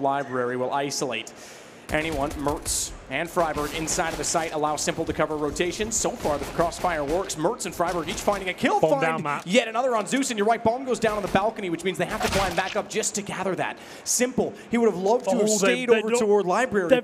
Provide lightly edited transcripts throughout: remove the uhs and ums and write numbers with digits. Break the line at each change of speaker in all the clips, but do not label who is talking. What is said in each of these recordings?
library will isolate anyone. Mertz and Freiberg inside of the site allow Simple to cover rotation. So far, the crossfire works. Mertz and Freiberg each finding a kill.
Bomb down, Matt.
Yet another on Zeus, and you're right, bomb goes down on the balcony, which means they have to climb back up just to gather that. Simple, he would have loved to have stayed over toward library.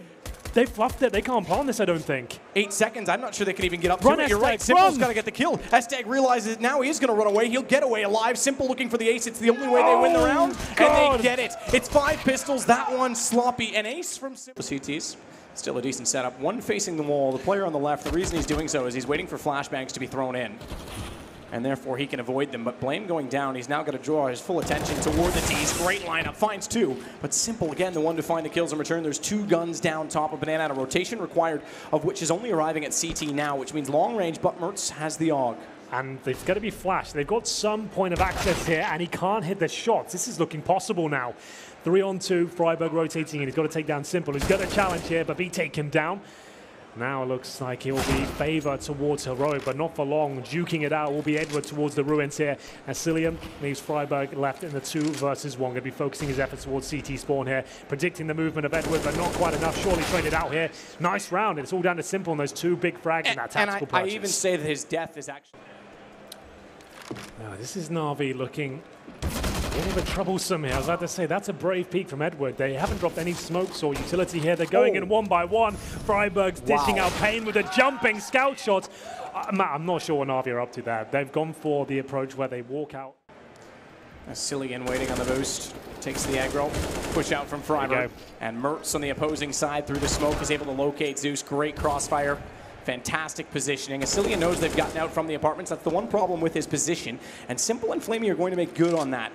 They fluffed it. They can't palm this, I don't think.
8 seconds. I'm not sure they can even get up to it. You're right. Simple's got to get the kill. Estag realizes now he is going to run away. He'll get away alive. Simple looking for the ace. It's the only way they win the round, and they get it. It's 5 pistols. That one sloppy. An ace from Simple. CTs. Still a decent setup. One facing the wall. The player on the left, the reason he's doing so is he's waiting for flashbangs to be thrown in, and therefore he can avoid them. But Blame going down, he's now going to draw his full attention toward the D's. Great lineup, finds 2. But Simple, again, the one to find the kills in return. There's 2 guns down top of Banana, and a rotation required, of which is only arriving at CT now, which means long range, but Mertz has the AUG.
And they've got to be flashed. They've got some point of access here, and he can't hit the shots. This is looking possible now. 3-on-2, Freiberg rotating, and he's got to take down Simple. He's got a challenge here, but B take him down. Now it looks like he'll be favored towards Heroic, but not for long. Duking it out will be Edward towards the ruins here. As Cillian leaves Freiberg left in the 2 versus 1. Going to be focusing his efforts towards CT spawn here. Predicting the movement of Edward, but not quite enough. Surely traded out here. Nice round. It's all down to Simple and those 2 big frags in that tactical purchase.
I even say that his death is actually...
Now, this is NaVi looking a little bit troublesome here. I was about to say, that's a brave peek from Edward. They haven't dropped any smokes or utility here. They're going in 1 by 1. Freiberg's dishing out pain with a jumping scout shot. I'm not sure what NaVi are up to there. They've gone for the approach where they walk out.
Cillian waiting on the boost. Takes the aggro. Push out from Freiberg. And Mertz on the opposing side through the smoke is able to locate Zeus. Great crossfire. Fantastic positioning. Cillian knows they've gotten out from the apartments. That's the one problem with his position. And Simple and Flamey are going to make good on that.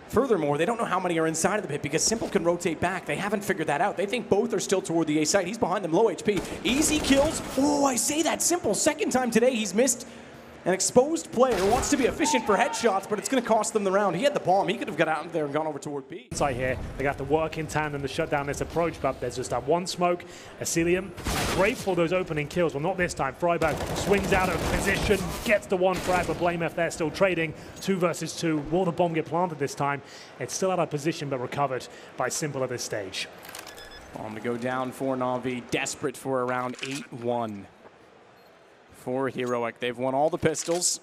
Furthermore, they don't know how many are inside of the pit because Simple can rotate back. They haven't figured that out. They think both are still toward the A site. He's behind them, low HP. Easy kills. Oh, I say that. Simple. Second time today he's missed. An exposed player wants to be efficient for headshots, but it's going to cost them the round. He had the bomb. He could have got out there and gone over toward B.
Inside here, they got to work in tandem to shut down this approach, but there's just that one smoke. Cillian, great for those opening kills. Well, not this time. Freiberg swings out of position, gets the 1 frag, but Blame F there still trading. 2 versus 2. Will the bomb get planted this time? It's still out of position, but recovered by Simple at this stage.
Bomb to go down for NaVi. Desperate for around 8-1. For Heroic. They've won all the pistols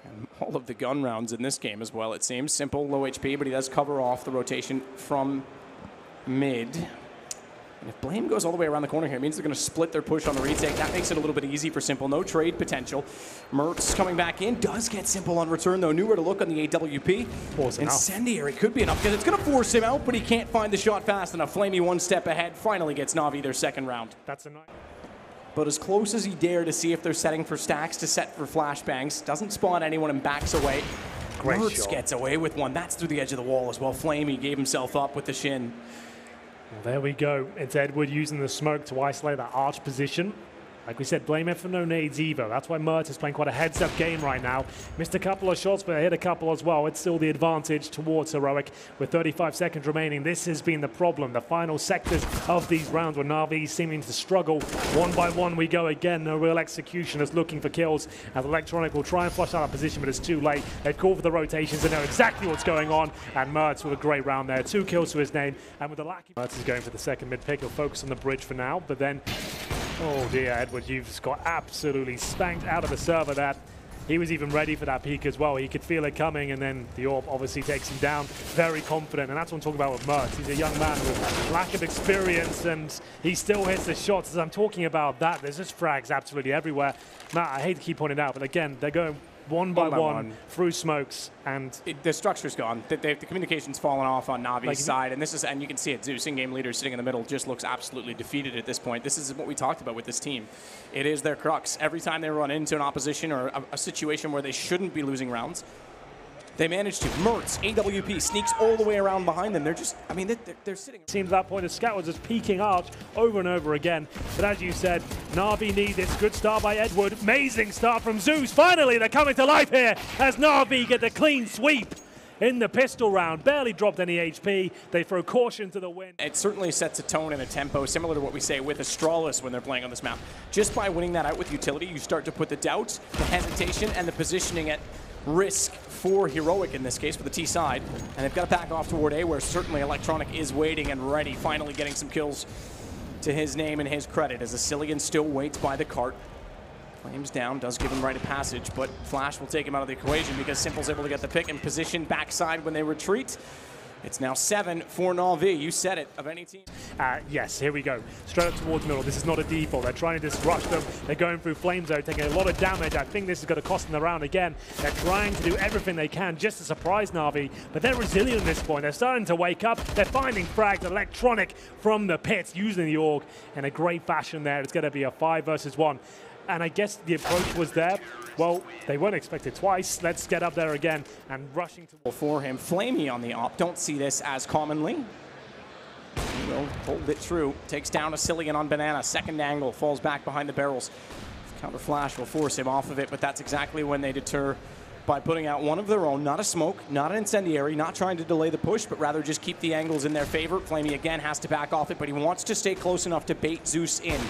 and all of the gun rounds in this game as well, it seems. Simple, low HP, but he does cover off the rotation from mid. And if Blame goes all the way around the corner here, it means they're going to split their push on the retake. That makes it a little bit easy for Simple. No trade potential. Mertz coming back in. Does get Simple on return, though. Knew where to look on the AWP. Incendiary could be enough because it's going to force him out, but he can't find the shot fast enough. Flamey 1 step ahead. Finally gets NaVi their 2nd round.
That's a nice...
But as close as he dared to see if they're setting for stacks to set for flashbangs. Doesn't spawn anyone and backs away. Mertz gets away with 1. That's through the edge of the wall as well. Flamey gave himself up with the shin.
Well, there we go. It's Edward using the smoke to isolate that arch position. Like we said, Blame F for no nades either. That's why Mertz is playing quite a heads-up game right now. Missed a couple of shots, but hit a couple as well. It's still the advantage towards Heroic with 35 seconds remaining. This has been the problem. The final sectors of these rounds where NaVi seeming to struggle. 1 by 1 we go again. No real execution is looking for kills. As Electronic will try and flush out of position, but it's too late. They've called for the rotations. They know exactly what's going on. And Mertz with a great round there. 2 kills to his name. And with the lack, Mertz is going for the 2nd mid pick. He'll focus on the bridge for now, but then... Oh dear, Edward, you've just got absolutely spanked out of the server. That he was even ready for that peak as well. He could feel it coming, and then the AWP obviously takes him down. Very confident, and that's what I'm talking about with Mertz. He's a young man with lack of experience, and he still hits the shots. As I'm talking about that, there's just frags absolutely everywhere. Matt, I hate to keep pointing it out, but again, they're going 1 by 1 through smokes, and
the structure's gone. The communication's fallen off on NaVi's side, and you can see it. Zeus, in-game leader, sitting in the middle, just looks absolutely defeated at this point. This is what we talked about with this team. It is their crux. Every time they run into an opposition or a situation where they shouldn't be losing rounds, they manage to. Mertz, AWP, sneaks all the way around behind them. They're just, I mean, they're sitting.
Seems that point, the scout was just peeking out over and over again. But as you said, NaVi need this. Good start by Edward. Amazing start from Zeus. Finally, they're coming to life here as NaVi get the clean sweep in the pistol round. Barely dropped any HP. They throw caution to the wind.
It certainly sets a tone and a tempo similar to what we say with Astralis when they're playing on this map. Just by winning that out with utility, you start to put the doubt, the hesitation, and the positioning at risk for Heroic in this case, for the T side. And they've got to back off toward A, where certainly Electronic is waiting and ready, finally getting some kills to his name and his credit, as Asilian still waits by the cart. Flames down, does give him right of passage, but Flash will take him out of the equation because Simple's able to get the pick and position backside when they retreat. It's now 7 for NaVi. You said it, of any team.
Yes, here we go. Straight up towards middle. This is not a default. They're trying to just rush them. They're going through Flame Zone, taking a lot of damage. I think this is going to cost them the round again. They're trying to do everything they can just to surprise NaVi, but they're resilient at this point. They're starting to wake up. They're finding frags. Electronic from the pits, using the AUG in a great fashion there. It's going to be a 5 versus 1. And I guess the approach was there. Well, they weren't expected twice. Let's get up there again and rushing to
for him. Flamey on the op. Don't see this as commonly. He will hold it true. Takes down Asilian on Banana. Second angle. Falls back behind the barrels. Counter flash will force him off of it, but that's exactly when they deter by putting out one of their own. Not a smoke, not an incendiary, not trying to delay the push, but rather just keep the angles in their favor. Flamey again has to back off it, but he wants to stay close enough to bait Zeus in.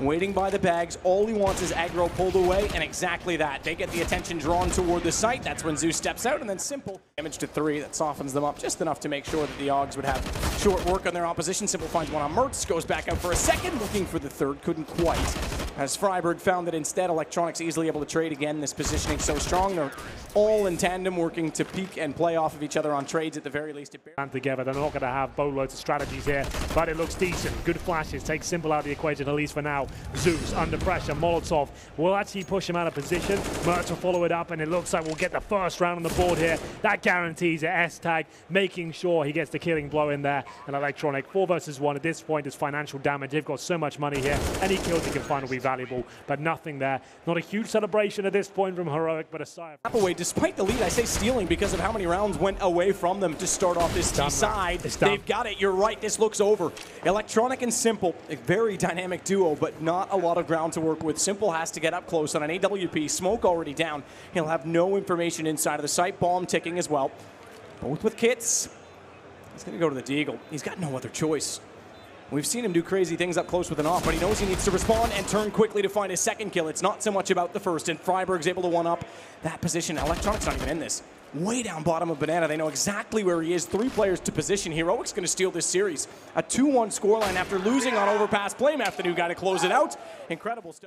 Waiting by the bags, all he wants is aggro pulled away, and exactly that. They get the attention drawn toward the site. That's when Zeus steps out, and then Simple. Damage to 3, that softens them up just enough to make sure that the Augs would have short work on their opposition. Simple finds one on Mertz, goes back out for a second, looking for the third, couldn't quite. As Freiburg found that instead, Electronics easily able to trade again. This positioning so strong. They're all in tandem, working to peek and play off of each other on trades at the very least.
And together, they're not going to have boatloads of strategies here, but it looks decent. Good flashes, take Simple out of the equation, at least for now. Zeus under pressure, Molotov will actually push him out of position. Mertz will follow it up, and it looks like we'll get the first round on the board here. That guarantees an S-tag, making sure he gets the killing blow in there. And Electronic, 4 versus 1 at this point is financial damage. They've got so much money here. Any kills he can find will be valuable, but nothing there. Not a huge celebration at this point from Heroic, but a sigh of
away. Despite the lead, I say stealing because of how many rounds went away from them to start off this T side. They've got it. You're right. This looks over. Electronic and Simple, a very dynamic duo, but not a lot of ground to work with. Simple has to get up close on an AWP. Smoke already down. He'll have no information inside of the site. Bomb ticking as well. Both with kits. He's going to go to the Deagle. He's got no other choice. We've seen him do crazy things up close with an off, but he knows he needs to respond and turn quickly to find his second kill. It's not so much about the first, and Freiburg's able to one-up that position. Electronic's not even in this. Way down bottom of Banana. They know exactly where he is. 3 players to position. Heroic's going to steal this series. A 2-1 scoreline after losing on overpass. Blame after the new guy to close it out. Incredible stuff.